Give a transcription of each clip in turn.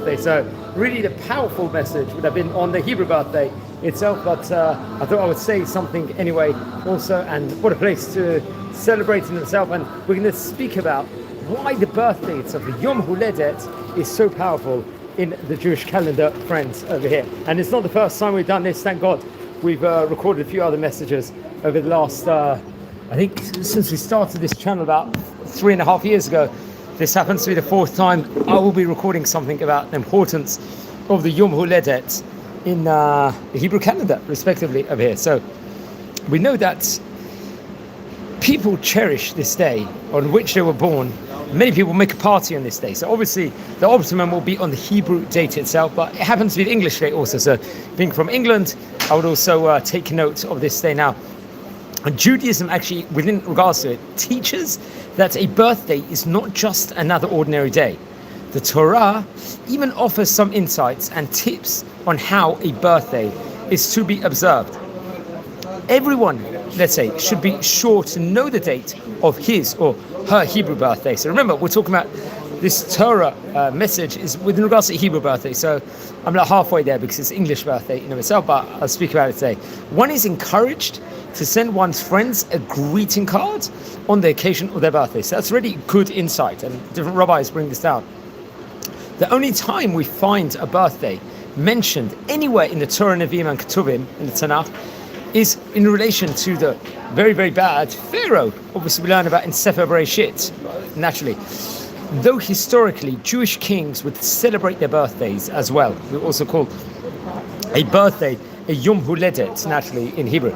birthday. So really the powerful message would have been on the Hebrew birthday itself, but I thought I would say something anyway also, and what a place to celebrate in itself. And we're going to speak about why the birthday itself, the Yom Huledet, is so powerful in the Jewish calendar, friends, over here. And it's not the first time we've done this, thank God. We've recorded a few other messages over the last, I think since we started this channel about 3.5 years ago. This happens to be the 4th time I will be recording something about the importance of the Yom Huledet in the Hebrew calendar, respectively, over here. So we know that people cherish this day on which they were born. Many people make a party on this day. So obviously the optimum will be on the Hebrew date itself, but it happens to be the English date also. So being from England, I would also take note of this day now. And Judaism actually, within regards to it, teaches that a birthday is not just another ordinary day. The Torah even offers some insights and tips on how a birthday is to be observed. Everyone, let's say, should be sure to know the date of his or her Hebrew birthday. So remember, we're talking about this Torah message is within regards to Hebrew birthday. So I'm not halfway there because it's English birthday in of itself, but I'll speak about it today. One is encouraged to send one's friends a greeting card on the occasion of their birthday. So that's really good insight, and different rabbis bring this down. The only time we find a birthday mentioned anywhere in the Torah, Nevi'im and Ketuvim, in the Tanakh, is in relation to the very, very bad Pharaoh. Obviously we learn about in Sefer Bereshit, naturally. Though historically Jewish kings would celebrate their birthdays as well. We also call a birthday a Yom Huledet, naturally, in Hebrew.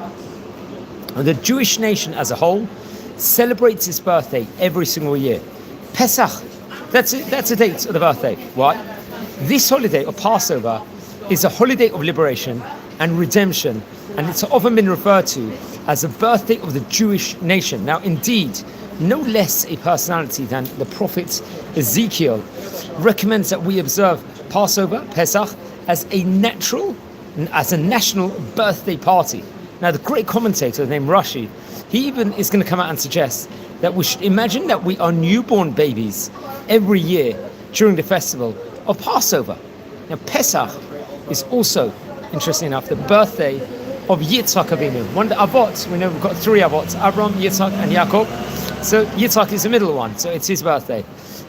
The Jewish nation as a whole celebrates its birthday every single year. Pesach, that's a date of the birthday. Why? This holiday of Passover is a holiday of liberation and redemption, and it's often been referred to as the birthday of the Jewish nation. Now, indeed, no less a personality than the prophet Ezekiel recommends that we observe Passover, Pesach, as a national birthday party. Now, the great commentator named Rashi, he even is going to come out and suggest that we should imagine that we are newborn babies every year during the festival of Passover. Now, Pesach is also, interesting enough, the birthday of Yitzhak Avinu. One of the Avot, we know we've got 3 Avot, Abraham, Yitzhak and Yaakov. So Yitzhak is the middle one, so it's his birthday.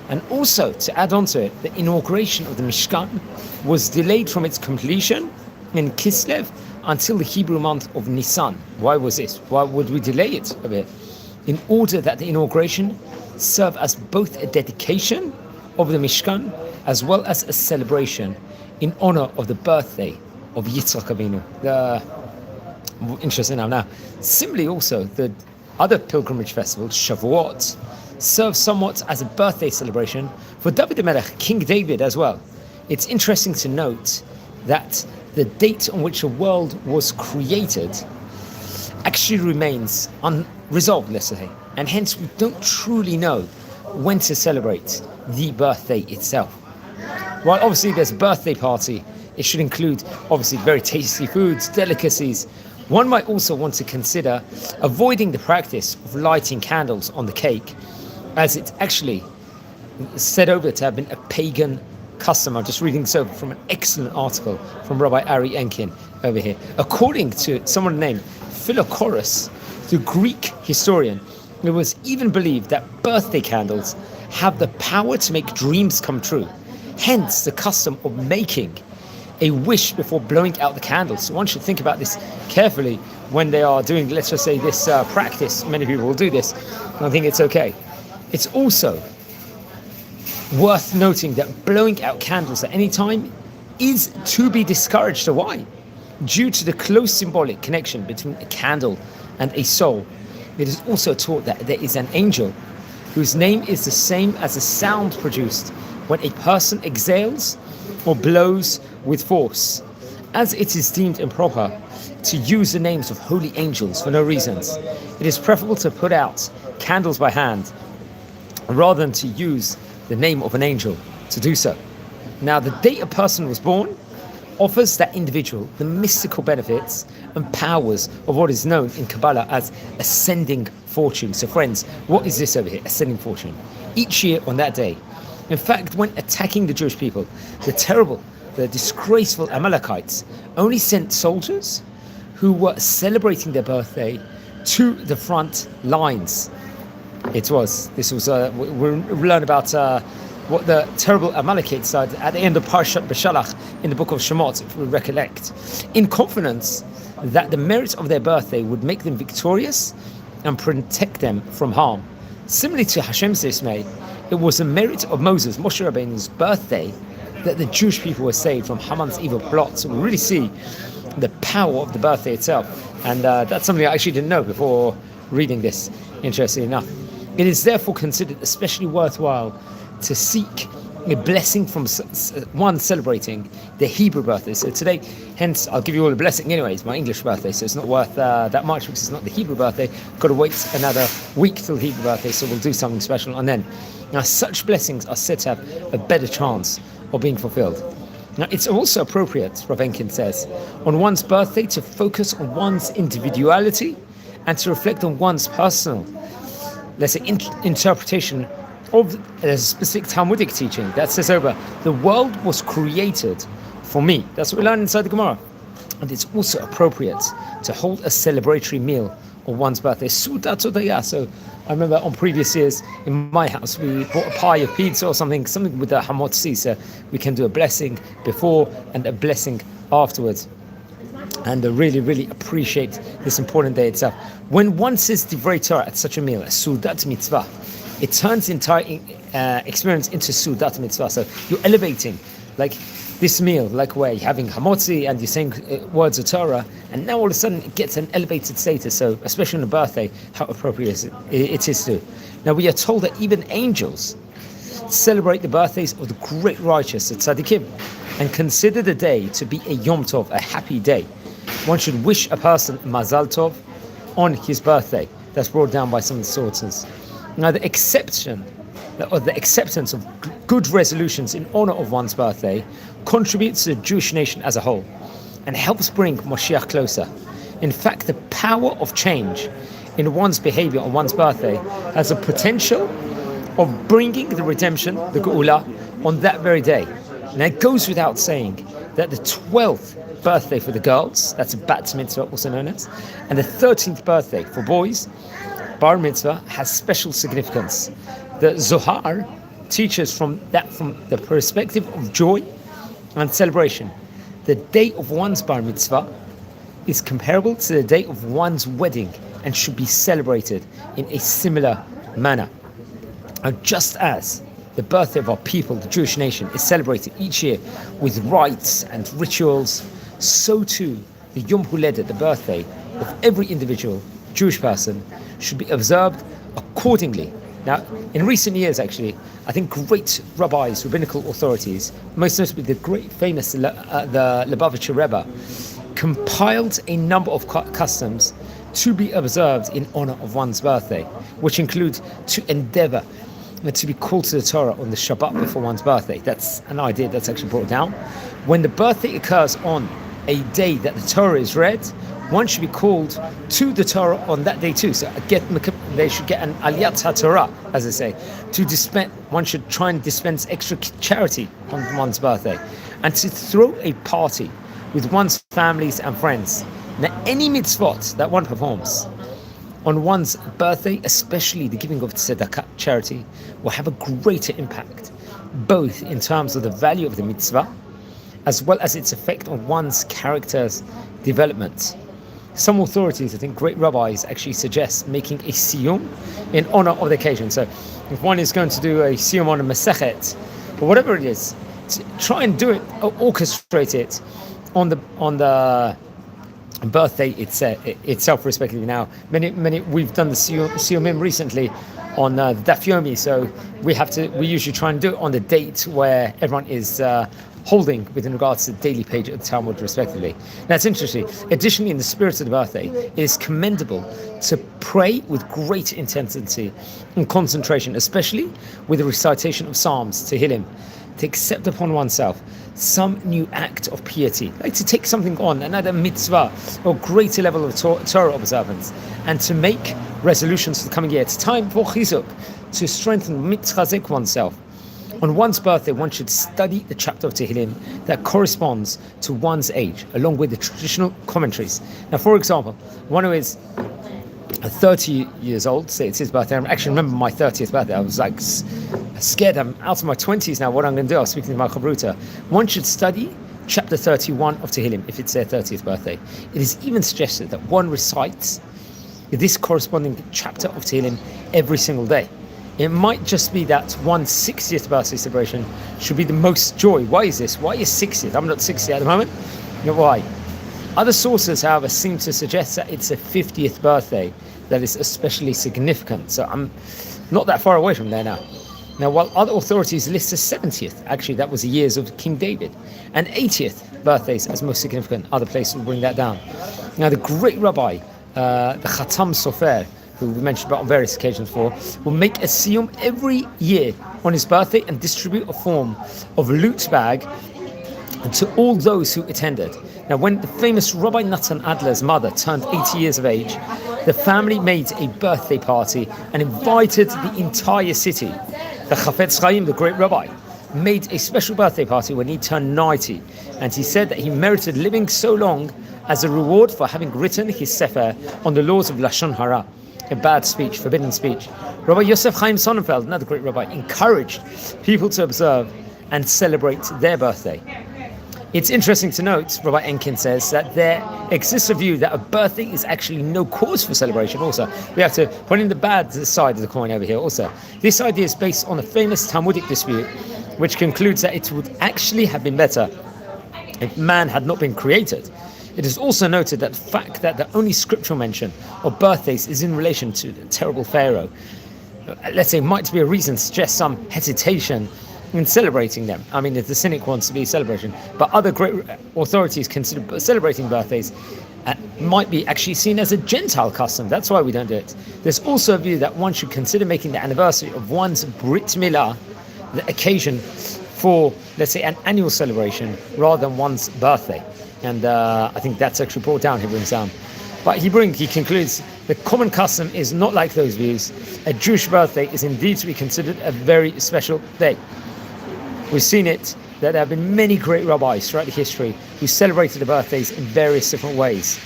And also, to add on to it, the inauguration of the Mishkan was delayed from its completion in Kislev until the Hebrew month of Nisan. Why was this? Why would we delay it a bit? In order that the inauguration serve as both a dedication of the Mishkan as well as a celebration in honor of the birthday of Yitzhak Avinu. Interesting now. Similarly also, the other pilgrimage festivals, Shavuot, serve somewhat as a birthday celebration for David HaMelech, King David as well. It's interesting to note that the date on which the world was created actually remains unresolved, let's say, and hence we don't truly know when to celebrate the birthday itself. While obviously there's a birthday party, it should include obviously very tasty foods, delicacies. One might also want to consider avoiding the practice of lighting candles on the cake, as it's actually said over to have been a pagan custom. I'm just reading this over from an excellent article from Rabbi Ari Enkin over here. According to someone named Philochorus, the Greek historian, it was even believed that birthday candles have the power to make dreams come true. Hence the custom of making a wish before blowing out the candles. So one should think about this carefully when they are doing, let's just say, this practice. Many people will do this, and I think it's okay. It's also worth noting that blowing out candles at any time is to be discouraged. So why? Due to the close symbolic connection between a candle and a soul, it is also taught that there is an angel whose name is the same as the sound produced when a person exhales or blows with force. As it is deemed improper to use the names of holy angels for no reasons, it is preferable to put out candles by hand rather than to use the name of an angel to do so. Now, the date a person was born offers that individual the mystical benefits and powers of what is known in Kabbalah as ascending fortune. So friends, what is this over here? Ascending fortune. Each year on that day, In fact, when attacking the Jewish people, the disgraceful Amalekites only sent soldiers who were celebrating their birthday to the front lines. We learn about what the terrible Amalekites did at the end of Parshat Beshalach in the book of Shemot, if we recollect, in confidence that the merit of their birthday would make them victorious and protect them from harm. Similarly to Hashem's dismay, it was the merit of Moses, Moshe Rabbeinu's birthday, that the Jewish people were saved from Haman's evil plot. So we really see the power of the birthday itself. And that's something I actually didn't know before reading this, interestingly enough. It is therefore considered especially worthwhile to seek a blessing from one celebrating the Hebrew birthday. So today, hence, I'll give you all a blessing anyway. It's my English birthday, so it's not worth that much because it's not the Hebrew birthday. Got to wait another week till Hebrew birthday, so we'll do something special. And then, now such blessings are said to have a better chance of being fulfilled. Now, it's also appropriate, Rav Enkin says, on one's birthday to focus on one's individuality and to reflect on one's personal, let's say, interpretation of a specific Talmudic teaching that says the world was created for me. That's what we learn inside the Gemara. And it's also appropriate to hold a celebratory meal on one's birthday. So I remember on previous years in my house we bought a pie of pizza or something with the hamotzi, so we can do a blessing before and a blessing afterwards. And I really, really appreciate this important day itself. When one says Divrei Torah at such a meal, a Sudat Mitzvah, it turns the entire experience into Sudat Mitzvah. So you're elevating, like this meal, like where you're having hamotzi and you're saying words of Torah, and now all of a sudden it gets an elevated status. So especially on a birthday, how appropriate it is to. Now we are told that even angels celebrate the birthdays of the great righteous, the tzaddikim, and consider the day to be a Yom Tov, a happy day. One should wish a person Mazal Tov on his birthday. That's brought down by some of the sources. Now the acceptance of good resolutions in honor of one's birthday contributes to the Jewish nation as a whole and helps bring Moshiach closer. In fact, the power of change in one's behavior on one's birthday has a potential of bringing the redemption, the Geula, on that very day. And it goes without saying that the 12th birthday for the girls, that's a Bat Mitzvah also known as, and the 13th birthday for boys, Bar Mitzvah, has special significance. The Zohar teaches from the perspective of joy and celebration. The day of one's Bar Mitzvah is comparable to the day of one's wedding and should be celebrated in a similar manner. And just as the birthday of our people, the Jewish nation, is celebrated each year with rites and rituals, so too the Yom Huledet, the birthday of every individual Jewish person, should be observed accordingly. Now, in recent years, actually, I think great rabbis, rabbinical authorities, most notably the great famous the Lubavitcher Rebbe, compiled a number of customs to be observed in honor of one's birthday, which include to endeavor to be called to the Torah on the Shabbat before one's birthday. That's an idea that's actually brought down. When the birthday occurs on a day that the Torah is read, one should be called to the Torah on that day too. So they should get an aliyat haTorah, as they say, to dispense. One should try and dispense extra charity on one's birthday, and to throw a party with one's families and friends. Now, any mitzvot that one performs on one's birthday, especially the giving of tzedakah, charity, will have a greater impact, both in terms of the value of the mitzvah, as well as its effect on one's character's development. Some authorities, I think great rabbis, actually suggest making a siyum in honor of the occasion. So if one is going to do a siyum on a masechet, or whatever it is, to try and do it, orchestrate it on the birthday itself, respectively. Now, many we've done the siyumim recently on the Daf Yomi, so we usually try and do it on the date where everyone is holding with regards to the daily page of the Talmud, respectively. Now, it's interesting. Additionally, in the spirit of the birthday, it is commendable to pray with great intensity and concentration, especially with the recitation of Psalms, Tehillim, to accept upon oneself some new act of piety, like to take something on, another mitzvah or greater level of Torah observance, and to make resolutions for the coming year. It's time for chizuk, to strengthen, mitzchazek oneself. On one's birthday, one should study the chapter of Tehillim that corresponds to one's age, along with the traditional commentaries. Now, for example, one who is 30 years old, say it's his birthday. I actually remember my 30th birthday. I was like scared. I'm out of my 20s now. What I'm going to do? I was speaking to my Chabruta. One should study chapter 31 of Tehillim if it's their 30th birthday. It is even suggested that one recites this corresponding chapter of Tehillim every single day. It might just be that one's 60th birthday celebration should be the most joy. Why is this? Why is 60th? I'm not 60 at the moment. You know why? Other sources, however, seem to suggest that it's a 50th birthday that is especially significant. So I'm not that far away from there now. Now, while other authorities list the 70th, actually that was the years of King David, and 80th birthdays as most significant, other places will bring that down. Now, the great rabbi, the Khatam Sofer, who we mentioned about on various occasions before, will make a siyum every year on his birthday and distribute a form of loot bag to all those who attended. Now, when the famous Rabbi Natan Adler's mother turned 80 years of age, the family made a birthday party and invited the entire city. The Chafetz Chaim, the great rabbi, made a special birthday party when he turned 90, and he said that he merited living so long as a reward for having written his sefer on the laws of Lashon Hara, a bad speech, forbidden speech. Rabbi Yosef Chaim Sonnenfeld, another great rabbi, encouraged people to observe and celebrate their birthday. It's interesting to note, Rabbi Enkin says, that there exists a view that a birthday is actually no cause for celebration also. We have to put in the bad side of the coin over here also. This idea is based on a famous Talmudic dispute, which concludes that it would actually have been better if man had not been created. It is also noted that the fact that the only scriptural mention of birthdays is in relation to the terrible Pharaoh, let's say, might be a reason to suggest some hesitation in celebrating them. I mean, if the cynic wants to be a celebration, but other great authorities consider celebrating birthdays might be actually seen as a Gentile custom. That's why we don't do it. There's also a view that one should consider making the anniversary of one's Brit Milah the occasion for, let's say, an annual celebration rather than one's birthday. And I think that's actually brought down, he brings down. But he concludes, the common custom is not like those views. A Jewish birthday is indeed to be considered a very special day. We've seen it, that there have been many great rabbis throughout the history who celebrated the birthdays in various different ways.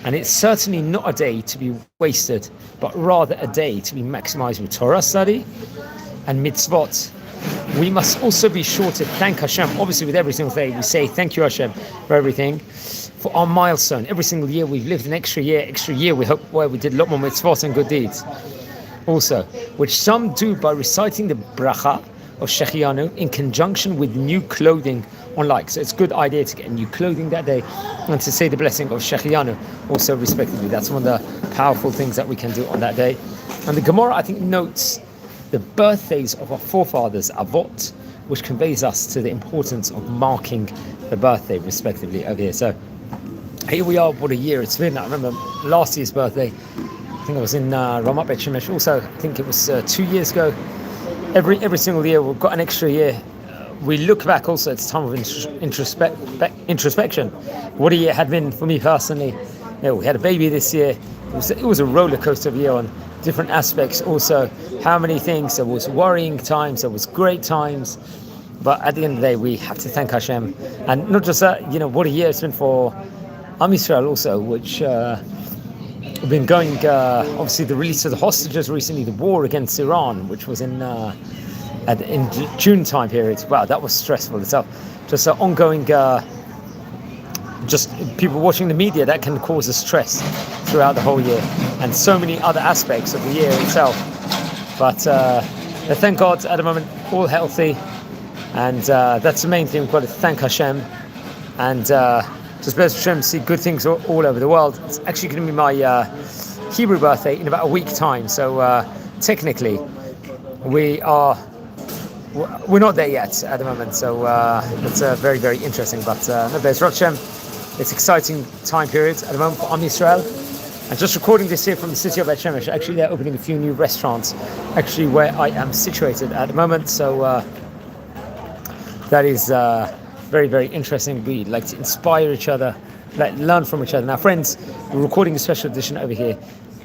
And it's certainly not a day to be wasted, but rather a day to be maximized with Torah study and mitzvot. We must also be sure to thank Hashem. Obviously, with every single day, we say thank you, Hashem, for everything, for our milestone. Every single year, we've lived an extra year, we hope, where we did a lot more mitzvot and good deeds. Also, which some do by reciting the bracha of Shechianu in conjunction with new clothing on like. So it's a good idea to get new clothing that day and to say the blessing of Shechianu also respectively. That's one of the powerful things that we can do on that day. And the Gemara, I think, notes the birthdays of our forefathers, Avot, which conveys us to the importance of marking the birthday respectively over here. So here we are, what a year it's been. I remember last year's birthday, I think I was in Ramat Bet Shemesh. Also, I think it was 2 years ago. Every single year we've got an extra year. We look back also, it's time of introspection. What a year had been for me personally. We had a baby this year. It was a roller coaster of a year on different aspects. Also, how many things. There was worrying times, there was great times. But at the end of the day, we have to thank Hashem. And not just that, what a year it's been for Am Yisrael also, which we've been going, obviously the release of the hostages recently, the war against Iran, which was in June time period. Wow, that was stressful itself. Just an ongoing, just people watching the media, that can cause a stress throughout the whole year, and so many other aspects of the year itself. But thank God, at the moment, all healthy, and that's the main thing. We've got to thank Hashem, and just bless Hashem, see good things all over the world. It's actually going to be my Hebrew birthday in about a week's time, so technically we're not there yet at the moment, so it's very, very interesting. But there's Hashem. It's exciting time periods at the moment for Am Yisrael. And just recording this here from the city of Bet Shemesh. Actually, they're opening a few new restaurants, actually where I am situated at the moment. So that is very, very interesting. We like to inspire each other, like learn from each other. Now, friends, we're recording a special edition over here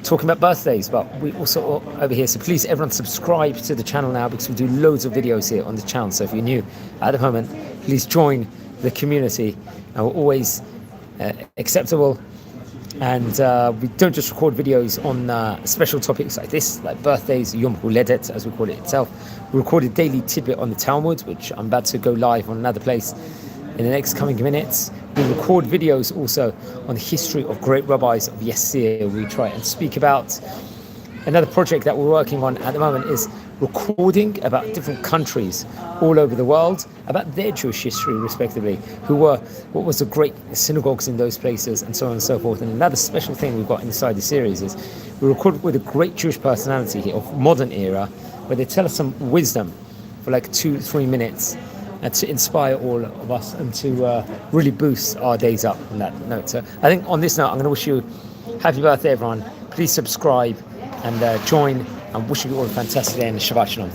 talking about birthdays, but we also over here. So please, everyone, subscribe to the channel now, because we do loads of videos here on the channel. So if you're new at the moment, please join the community. And we're always acceptable, and we don't just record videos on special topics like this, like birthdays, Yom Huledet, as we call it itself. We record a daily tidbit on the Talmud, which I'm about to go live on another place in the next coming minutes. We record videos also on the history of great rabbis of yesteryear. We try and speak about another project that we're working on at the moment, is recording about different countries all over the world, about their Jewish history respectively, what was the great synagogues in those places, and so on and so forth. And another special thing we've got inside the series is we record with a great Jewish personality here of modern era, where they tell us some wisdom for like 2-3 minutes, and to inspire all of us and to really boost our days up on that note. So I think on this note, I'm going to wish you happy birthday, everyone. Please subscribe and join. I'm wishing you all a fantastic day and Shabbat Shalom.